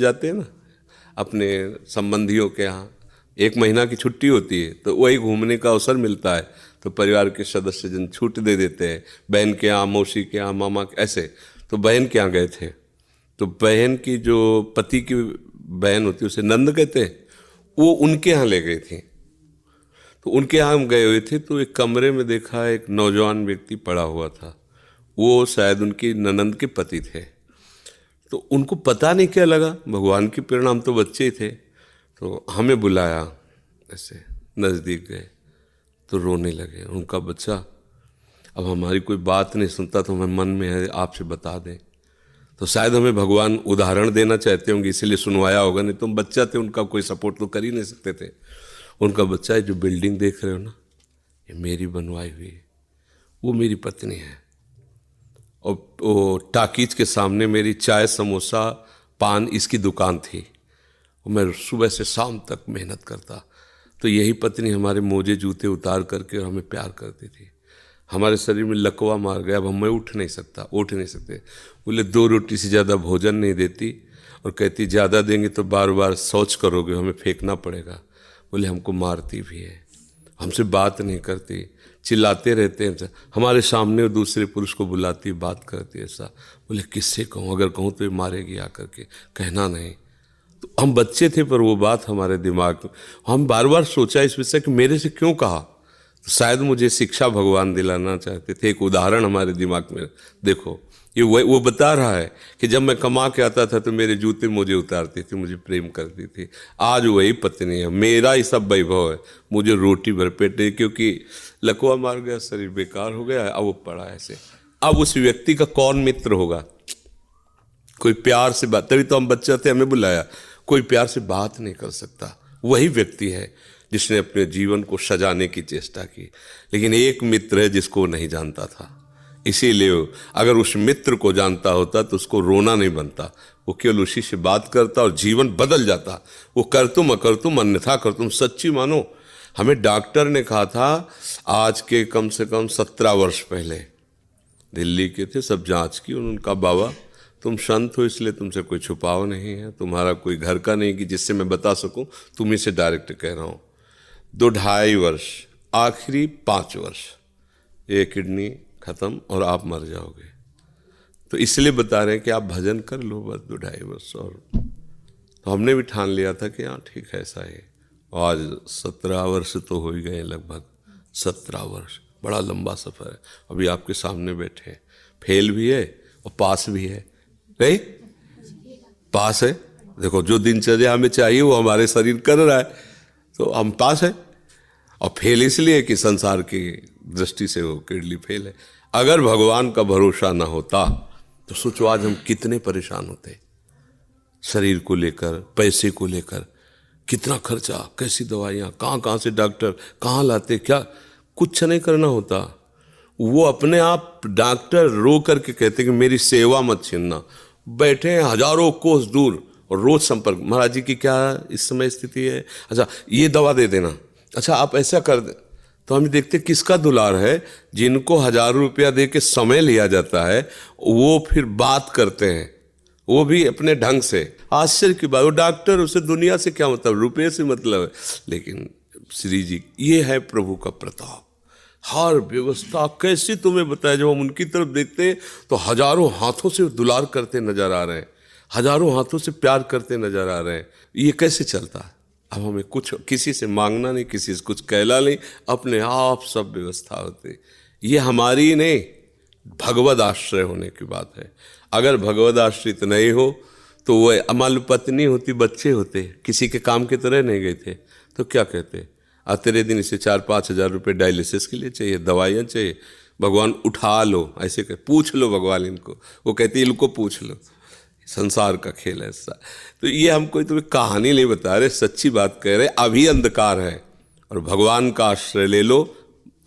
जाते हैं ना अपने संबंधियों के यहाँ, 1 महीना की छुट्टी होती है तो वही घूमने का अवसर मिलता है, तो परिवार के सदस्य जन छूट दे देते हैं, बहन के यहाँ, मौसी के यहाँ, मामा के, ऐसे। तो बहन के यहाँ गए थे, तो बहन की जो पति की बहन होती है उसे नंद कहते हैं, वो उनके यहाँ ले गई थी। तो उनके यहाँ हम गए हुए थे, तो एक कमरे में देखा एक नौजवान व्यक्ति पड़ा हुआ था, वो शायद उनकी ननंद के पति थे। तो उनको पता नहीं क्या लगा, भगवान की प्रेरणा, हम तो बच्चे ही थे, तो हमें बुलाया, ऐसे नज़दीक गए तो रोने लगे। उनका बच्चा अब हमारी कोई बात नहीं सुनता, तो हमें मन में है आपसे बता दें। तो शायद हमें भगवान उदाहरण देना चाहते होंगे, इसीलिए सुनवाया होगा, नहीं तो हम बच्चा थे, उनका कोई सपोर्ट तो कर ही नहीं सकते थे। उनका बच्चा है, जो बिल्डिंग देख रहे हो ना, ये मेरी बनवाई हुई है, वो मेरी पत्नी है, और वो टाकीज के सामने मेरी चाय समोसा पान इसकी दुकान थी, और मैं सुबह से शाम तक मेहनत करता। तो यही पत्नी हमारे मोजे जूते उतार करके और हमें प्यार करती थी। हमारे शरीर में लकवा मार गया, अब मैं उठ नहीं सकते। बोले 2 रोटी से ज़्यादा भोजन नहीं देती, और कहती ज़्यादा देंगे तो बार बार शौच करोगे, हमें फेंकना पड़ेगा। बोले हमको मारती भी है, हमसे बात नहीं करती, चिल्लाते रहते हैं, हमारे सामने दूसरे पुरुष को बुलाती, बात करती ऐसा। बोले किससे कहूँ, अगर कहूँ तो ये मारेगी आकर के, कहना नहीं। तो हम बच्चे थे, पर वो बात हमारे दिमाग में, हम बार बार सोचा इस विषय कि मेरे से क्यों कहा। तो शायद मुझे शिक्षा भगवान दिलाना चाहते थे, एक उदाहरण हमारे दिमाग में। देखो ये वो बता रहा है कि जब मैं कमा के आता था तो मेरे जूते मुझे उतारती थी, मुझे प्रेम करती थी। आज वही पत्नी है, मेरा ही सब वैभव है, मुझे रोटी भर पेट है, क्योंकि लकवा मार गया, शरीर बेकार हो गया, अब वो पड़ा ऐसे। अब उस व्यक्ति का कौन मित्र होगा, कोई प्यार से बात, तभी तो हम बच्चे थे, हमें बुलाया, कोई प्यार से बात नहीं कर सकता। वही व्यक्ति है जिसने अपने जीवन को सजाने की चेष्टा की, लेकिन एक मित्र है जिसको नहीं जानता था। इसीलिए अगर उस मित्र को जानता होता तो उसको रोना नहीं बनता, वो केवल उसी से बात करता और जीवन बदल जाता। वो कर तुम अकर तुम अन्यथा कर तुम, सच्ची मानो। हमें डॉक्टर ने कहा था आज के कम से कम 17 वर्ष पहले, दिल्ली के थे, सब जांच की, उनका बाबा तुम संत हो इसलिए तुमसे कोई छुपाव नहीं है, तुम्हारा कोई घर का नहीं कि जिससे मैं बता सकूं, तुम्ही से डायरेक्ट कह रहा हूं। 2-2.5 वर्ष, आखिरी 5 वर्ष, ये किडनी खत्म और आप मर जाओगे। तो इसलिए बता रहे हैं कि आप भजन कर लो बस 2-2.5 वर्ष। और तो हमने भी ठान लिया था कि हाँ ठीक है, ऐसा है। आज 17 वर्ष तो हो ही गए, लगभग 17 वर्ष, बड़ा लंबा सफ़र है। अभी आपके सामने बैठे हैं, फेल भी है और पास भी है, नहीं पास है। देखो जो दिनचर्या हमें चाहिए वो हमारे शरीर कर रहा है, तो हम पास है। और फेल इसलिए कि संसार की दृष्टि से वो किडनी फेल है। अगर भगवान का भरोसा ना होता तो सोचो आज हम कितने परेशान होते, शरीर को लेकर, पैसे को लेकर, कितना खर्चा, कैसी दवाइयाँ, कहाँ से डॉक्टर कहाँ लाते, क्या कुछ नहीं करना होता। वो अपने आप डॉक्टर रो करके कहते कि मेरी सेवा मत छीनना। बैठे हैं हजारों कोस दूर और रोज संपर्क, महाराज जी की क्या इस समय स्थिति है, अच्छा ये दवा दे देना, अच्छा आप ऐसा कर दे। तो हम देखते किसका दुलार है, जिनको 1000 रुपया दे के समय लिया जाता है, वो फिर बात करते हैं, वो भी अपने ढंग से। आश्चर्य की बात, वो डॉक्टर, उसे दुनिया से क्या मतलब, रुपये से मतलब है। लेकिन श्री जी, ये है प्रभु का प्रताप। हर व्यवस्था कैसी तुम्हें बताया, जब हम उनकी तरफ देखते हैं तो हजारों हाथों से दुलार करते नजर आ रहे हैं, हजारों हाथों से प्यार करते नजर आ रहे हैं। ये कैसे चलता है? अब हमें कुछ किसी से मांगना नहीं, किसी से कुछ कहना नहीं, अपने आप सब व्यवस्था होती। ये हमारी नहीं, भगवद आश्रय होने की बात है। अगर भगवद आश्रित नहीं हो तो वह अमल पत्नी होती, बच्चे होते, किसी के काम की तरह नहीं गए थे, तो क्या कहते, तेरे दिन इसे 4-5 हज़ार रुपये डायलिसिस के लिए चाहिए, दवाइयाँ चाहिए, भगवान उठा लो, ऐसे कह, पूछ लो भगवान इनको, वो कहती इनको पूछ लो। संसार का खेल है ऐसा। तो ये हम कोई तुम्हें कहानी नहीं बता रहे, सच्ची बात कह रहे। अभी अंधकार है और भगवान का आश्रय ले लो,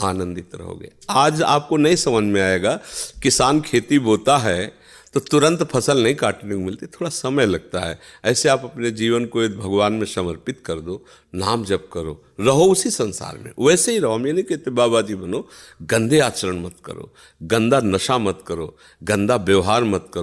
आनंदित रहोगे। आज आपको नहीं समझ में आएगा, किसान खेती बोता है तो तुरंत फसल नहीं काटने को मिलती, थोड़ा समय लगता है। ऐसे आप अपने जीवन को भगवान में समर्पित कर दो, नाम जप करो, रहो उसी संसार में, वैसे ही रहो। हम ये नहीं कहते बाबा जी बनो, गंदे आचरण मत करो, गंदा नशा मत करो, गंदा व्यवहार मत करो।